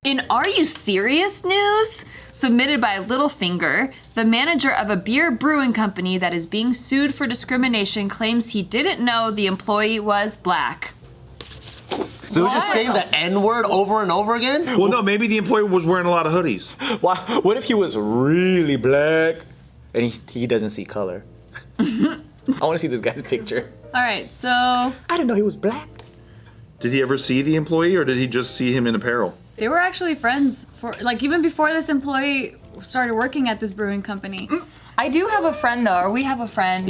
In Are You Serious news, submitted by Littlefinger, the manager of a beer brewing company that is being sued for discrimination claims he didn't know the employee was black. So he's just saying the N-word over and over again? Well, no, maybe the employee was wearing a lot of hoodies. What if he was really black and he doesn't see color? I want to see this guy's picture. All right, so I didn't know he was black. Did he ever see the employee, or did he just see him in apparel? they were actually friends for, like, even before this employee started working at this brewing company. I do have a friend though, or we have a friend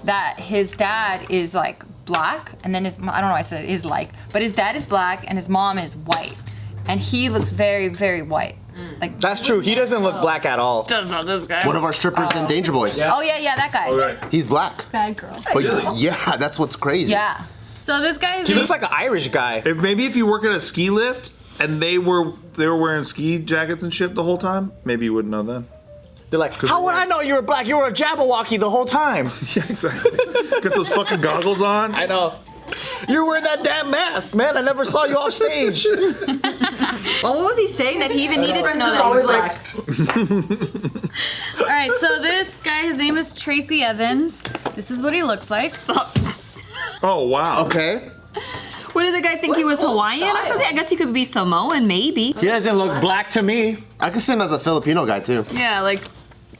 that his dad is like black, and then his, I don't know why I said is like, but his dad is black and his mom is white. And he looks very, very white. Like That's true. He doesn't look black at all. Does not this guy. One of our strippers in Danger Boys. Oh yeah, that guy. All right. He's black. Bad girl. But yeah, that's what's crazy. Yeah. So this guy is He looks like an Irish guy. If you work at a ski lift and they were wearing ski jackets and shit the whole time, maybe you wouldn't know then. They're like, how would I know you were black? You were a Jabberwocky the whole time. Yeah, exactly. Got those fucking goggles on. I know. You were wearing that damn mask, man. I never saw you off stage. Well, what was he saying that he even needed to know that he was black? All right, so this guy, his name is Tracy Evans. This is what he looks like. Oh, wow. Okay. What did the guy think he was Hawaiian or something? I guess he could be Samoan, maybe. He doesn't look black to me. I could see him as a Filipino guy too. Yeah, like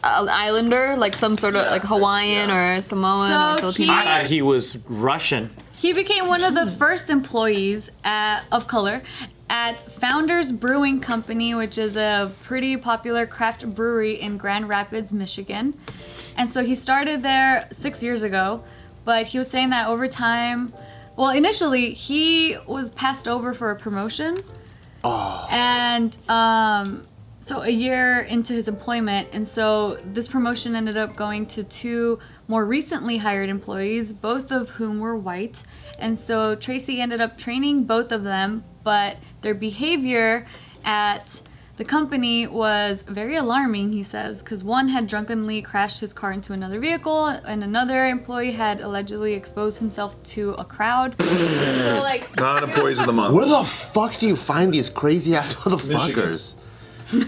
an islander, like some sort of like Hawaiian or Samoan or Filipino. I thought he was Russian. He became one of the first employees of color at Founders Brewing Company, which is a pretty popular craft brewery in Grand Rapids, Michigan. And so he started there 6 years ago, but he was saying that over time, well, initially he was passed over for a promotion. And so a year into his employment, and so this promotion ended up going to two more recently hired employees, both of whom were white. And so Tracy ended up training both of them, but their behavior at the company was very alarming, he says, because one had drunkenly crashed his car into another vehicle, and another employee had allegedly exposed himself to a crowd. So, like, Not employees of the month. Where the fuck do you find these crazy ass motherfuckers?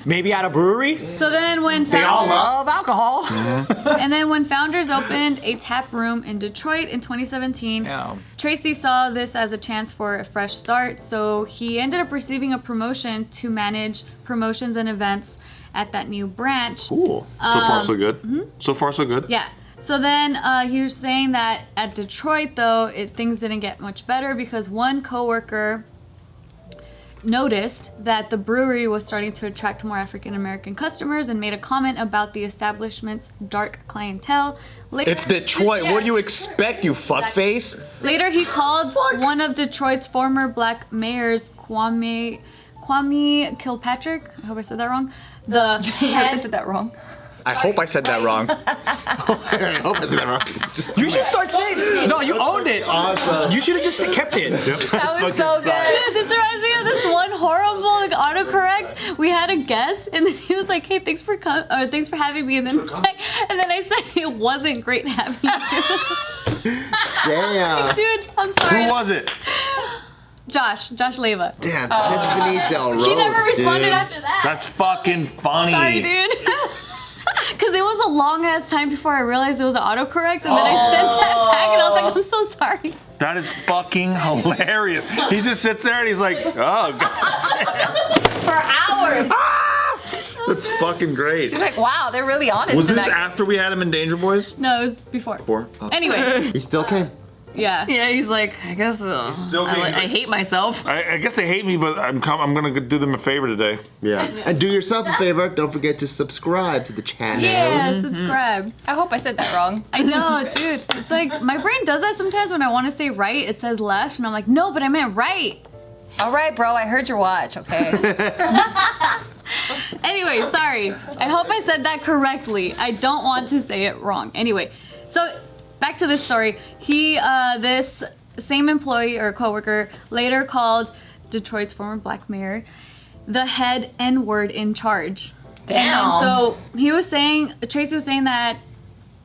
Maybe at a brewery? so then when They all love alcohol. And then when Founders opened a tap room in Detroit in 2017, Yeah. Tracy saw this as a chance for a fresh start, so he ended up receiving a promotion to manage promotions and events at that new branch. Cool. So far, so good. So far, so good. Yeah. So then he was saying that at Detroit, though, things didn't get much better because one coworker noticed that the brewery was starting to attract more African American customers and made a comment about the establishment's dark clientele. Later, It's Detroit. What do you expect, you fuckface? Later, he called one of Detroit's former black mayors, Kwame Kilpatrick. I hope I said that wrong. The I head. said that wrong. I hope I said that wrong. I hope it's wrong. You should start saying. No, you owned it. You should have just kept it. That was so good. Dude, this reminds me of this one horrible like autocorrect. We had a guest, and then he was like, "Hey, thanks for having me," and then I said it wasn't great having you. Damn. Dude, I'm sorry. Who was it? Josh Leva. Damn, Tiffany Del Rose, He never responded dude. after that. That's fucking funny. Sorry, dude. Because it was a long ass time before I realized it was an autocorrect, and then I sent that back, and I was like, "I'm so sorry." That is fucking hilarious. He just sits there and he's like, oh, god. For hours. That's fucking great. He's like, wow, they're really honest Was this tonight. after we had him in Danger Boys? No, it was before. Before? Oh. Anyway, He still came. yeah. Yeah, he's like, I guess still being- I hate myself. I guess they hate me, but I'm gonna do them a favor today. Yeah. And do yourself a favor. Don't forget to subscribe to the channel. Yeah, subscribe. I hope I said that wrong. I know, dude. It's like my brain does that sometimes when I want to say right, it says left, and I'm like, no, but I meant right. All right, bro, I heard your watch, okay? Anyway, sorry. I hope I said that correctly. I don't want to say it wrong. Anyway, so back to this story. This same employee or coworker later called Detroit's former black mayor the head N-word in charge. Damn. And so Tracy was saying that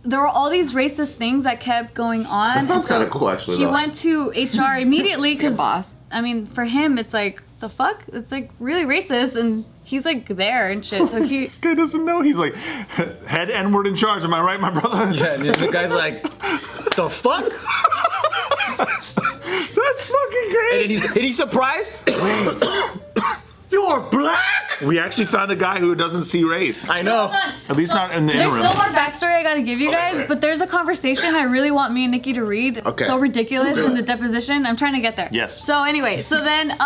there were all these racist things that kept going on. That sounds And so kind of cool, actually. He though. went to HR immediately because boss. I mean, for him, it's like, the fuck? It's like really racist, and he's like there and shit. So he. This guy doesn't know. He's like, head N-word in charge. Am I right, my brother? Yeah, and the guy's like, the fuck? That's fucking great. And he's surprised. Wait, you're black? We actually found a guy who doesn't see race. I know. At least not in the There's interim. still more backstory I gotta give you guys, but there's a conversation I really want me and Nikki to read. It's Okay. so ridiculous in the deposition. I'm trying to get there. Yes. So anyway, so then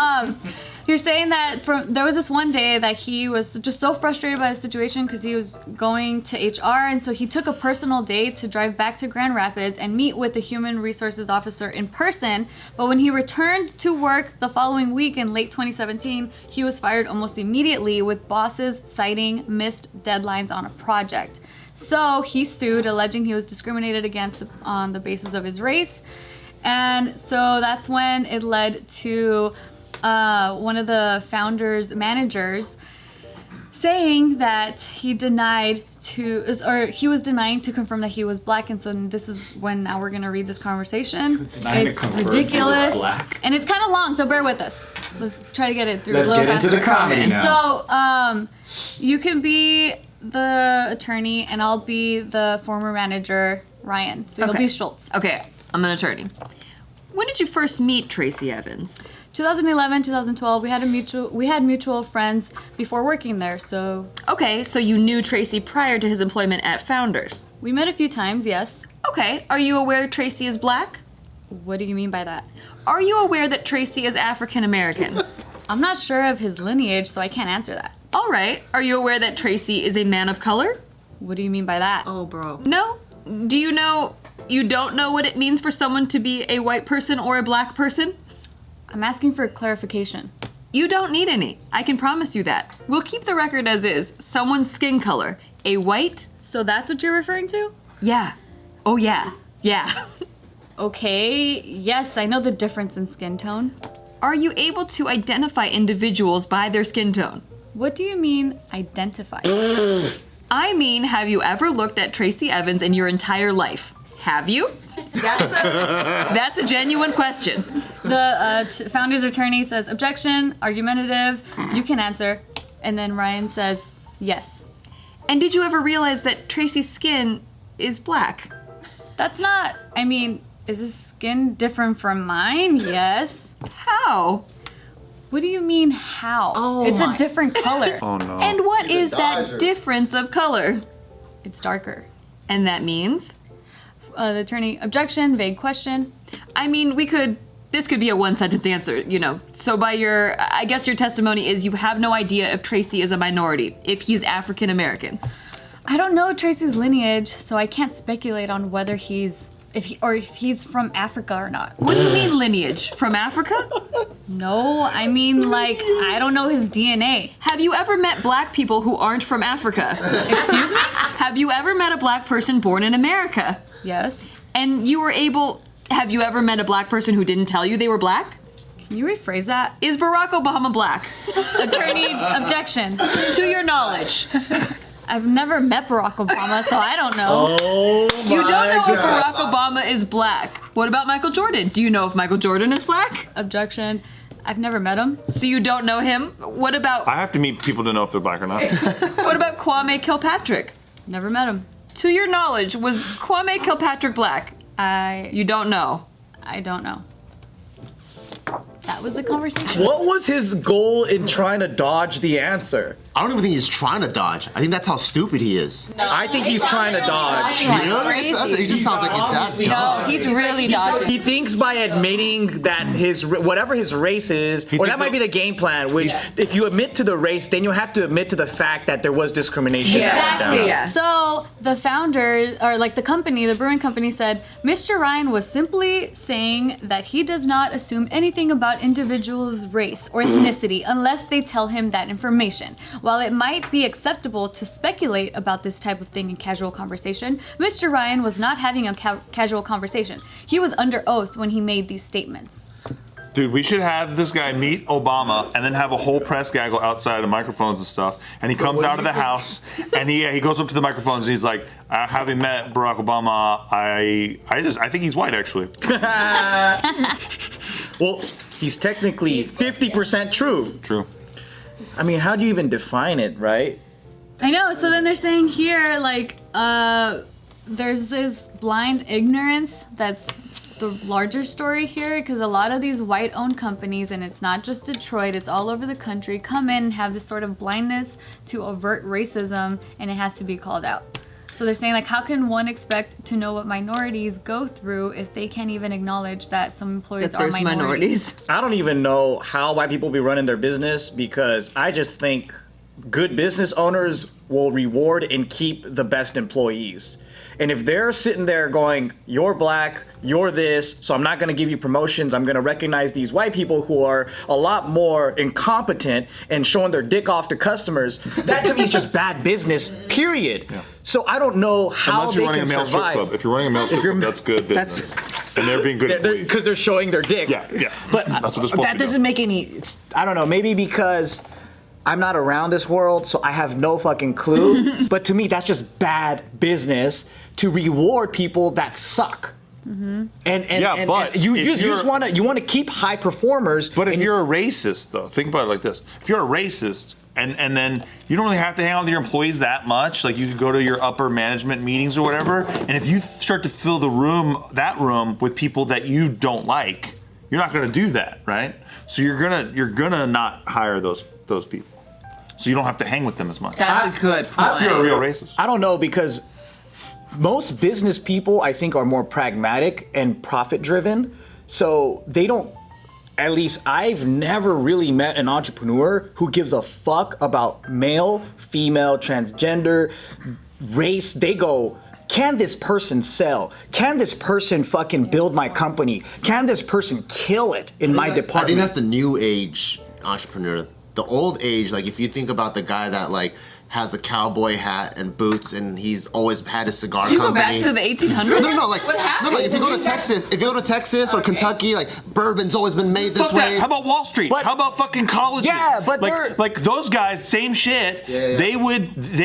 you're saying that there was this one day that he was just so frustrated by the situation because he was going to HR, and so he took a personal day to drive back to Grand Rapids and meet with the human resources officer in person. But when he returned to work the following week in late 2017, he was fired almost immediately, with bosses citing missed deadlines on a project. So he sued, alleging he was discriminated against on the basis of his race. And so that's when it led to one of the founders' managers saying that he was denying to confirm that he was black. And so this is when now we're gonna read this conversation. It's ridiculous, and it's kind of long, so bear with us. Let's try to get it through a little faster. Let's get into the comedy now. So you can be the attorney, and I'll be the former manager, Ryan. So it'll be Schultz. Okay, I'm an attorney. When did you first meet Tracy Evans? 2011, 2012, we had mutual friends before working there, so Okay, so you knew Tracy prior to his employment at Founders. we met a few times, yes. Okay, are you aware Tracy is black? What do you mean by that? Are you aware that Tracy is African American? I'm not sure of his lineage, so I can't answer that. All right, are you aware that Tracy is a man of color? What do you mean by that? Oh, bro. No? Do you know you don't know what it means for someone to be a white person or a black person? I'm asking for clarification. You don't need any. I can promise you that. We'll keep the record as is. Someone's skin color. A white? So that's what you're referring to? Yeah. Oh, yeah. Yeah. Okay, yes, I know the difference in skin tone. Are you able to identify individuals by their skin tone? What do you mean, identify? I mean, have you ever looked at Tracy Evans in your entire life? Have you? That's a genuine question. The founder's attorney says, objection, argumentative, you can answer. And then Ryan says, yes. And did you ever realize that Tracy's skin is black? That's not, I mean, is his skin different from mine? Yes. How? What do you mean, how? Oh it's my. a different color. Oh no. And what is that Dodger. difference of color? It's darker. And that means? The attorney, objection, vague question. I mean, this could be a one-sentence answer, you know. So I guess your testimony is you have no idea if Tracy is a minority, if he's African American. I don't know Tracy's lineage, so I can't speculate on whether if he's from Africa or not. What do you mean lineage? From Africa? No, I mean like, I don't know his DNA. Have you ever met black people who aren't from Africa? Excuse me? Have you ever met a black person born in America? Yes. And have you ever met a black person who didn't tell you they were black? Can you rephrase that? Is Barack Obama black? Attorney, objection. To your knowledge. I've never met Barack Obama, so I don't know. You don't know if Barack Obama is black. What about Michael Jordan? Do you know if Michael Jordan is black? Objection. I've never met him. So you don't know him? What about I have to meet people to know if they're black or not. Kwame Kilpatrick? Never met him. To your knowledge, was Kwame Kilpatrick black? You don't know. I don't know. That was the conversation. What was his goal in trying to dodge the answer? I don't even think he's trying to dodge. I think that's how stupid he is. I think he's trying to dodge. Really? He just sounds like he's that dumb. No, he's really dodging. He thinks by admitting that whatever his race is, or that thinks might be the game plan, which if you admit to the race, then you have to admit to the fact that there was discrimination. Exactly. Yeah. So the founders, or like the company, the brewing company said, Mr. Ryan was simply saying that he does not assume anything about individuals' race or ethnicity unless they tell him that information. While it might be acceptable to speculate about this type of thing in casual conversation, Mr. Ryan was not having a casual conversation. He was under oath when he made these statements. Dude, we should have this guy meet Obama and then have a whole press gaggle outside of microphones and stuff. And he comes out of the house and he goes up to the microphones and he's like, having met Barack Obama, I think he's white actually. Well, he's technically 50% true. True. I mean, how do you even define it, right? I know. So then they're saying here, like, there's this blind ignorance that's the larger story here, because a lot of these white-owned companies, and it's not just Detroit, it's all over the country, come in and have this sort of blindness to avert racism, and it has to be called out. So they're saying, like, how can one expect to know what minorities go through if they can't even acknowledge that some employees That there's are minorities? I don't even know how white people be running their business, because I just think good business owners will reward and keep the best employees. And if they're sitting there going, you're black, you're this, so I'm not gonna give you promotions, I'm gonna recognize these white people who are a lot more incompetent and showing their dick off to customers, that to me is just bad business, period. Yeah. So I don't know how Unless they you're running can a male strip survive. club. If you're running a male strip club, that's good business. And they're being good employees. Because they're showing their dick. Yeah. But that's what they're supposed that to do. doesn't make any, I don't know, maybe because I'm not around this world, so I have no fucking clue. But to me, that's just bad business to reward people that suck. Mm-hmm. But you just want to keep high performers. But if you're a racist, though, think about it like this: if you're a racist, and then you don't really have to hang out with your employees that much, like you could go to your upper management meetings or whatever, and if you start to fill that room with people that you don't like, you're not going to do that, right? So you're gonna not hire those people, so you don't have to hang with them as much. That's a good point. If you're a real racist. I don't know, because most business people, I think, are more pragmatic and profit driven. So they don't, at least I've never really met an entrepreneur who gives a fuck about male, female, transgender, race. They go, can this person sell? Can this person fucking build my company? Can this person kill it in my department? I think that's the new age entrepreneur. The old age, like if you think about the guy that like has the cowboy hat and boots, and he's always had a cigar You company. go back to the 1800s? No, like What happened? no, like if you go to Texas or Kentucky, like bourbon's always been made this Fuck way. that. How about Wall Street? But- How about fucking colleges? Yeah, but they're- like those guys, same shit. Yeah. They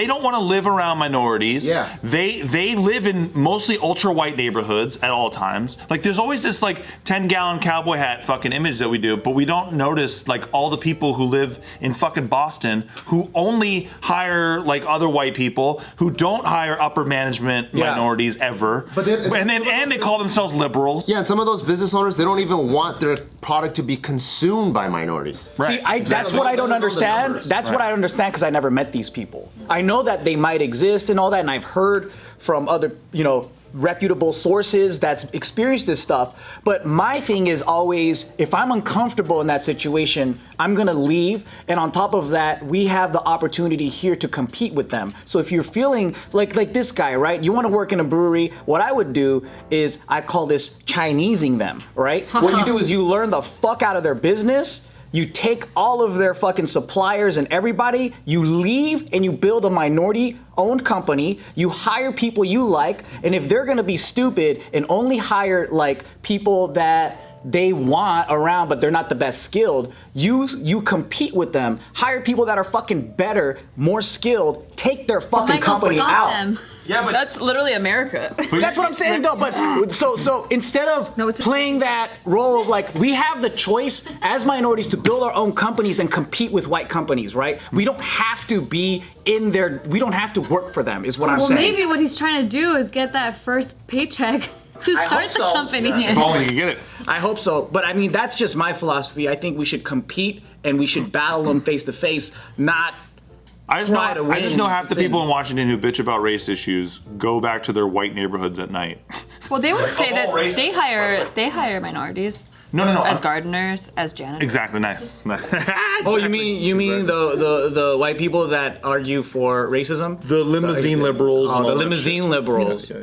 don't want to live around minorities. Yeah. They live in mostly ultra white neighborhoods at all times. Like there's always this like 10-gallon cowboy hat fucking image that we do, but we don't notice like all the people who live in fucking Boston who only hire like other white people who don't hire upper management minorities ever. But then- and they call themselves liberals. Yeah, and some of those business owners, they don't even want their product to be consumed by minorities. Right. See, that's what I don't understand. That's what I don't understand, because I never met these people. I know that they might exist and all that, and I've heard from other, reputable sources that's experienced this stuff. But my thing is always, if I'm uncomfortable in that situation, I'm gonna leave. And on top of that, we have the opportunity here to compete with them. So if you're feeling like this guy, right? You wanna work in a brewery, what I would do is, I call this Chinesing them, right? What you do is you learn the fuck out of their business. You take all of their fucking suppliers and everybody, you leave and you build a minority-owned company, you hire people you like, and if they're gonna be stupid and only hire like people that they want around but they're not the best skilled, you compete with them, hire people that are fucking better, more skilled, take their fucking company out. Them. Yeah, but That's literally America. That's what I'm saying though, but so instead of playing that role of like, we have the choice as minorities to build our own companies and compete with white companies, right? We don't have to be in there, we don't have to work for them, is what I'm Well, saying. maybe what he's trying to do is get that first paycheck to I start hope the so. company. if only you get it. I hope so, but I mean, that's just my philosophy. I think we should compete and we should battle them face to face, not I just know half the people in Washington who bitch about race issues go back to their white neighborhoods at night. Well, they would say Of that all races, they hire minorities No. as gardeners, as janitors. Exactly. Nice. Oh, you mean the white people that argue for racism? The limousine liberals. Oh, and the all that limousine shit. liberals. Yeah.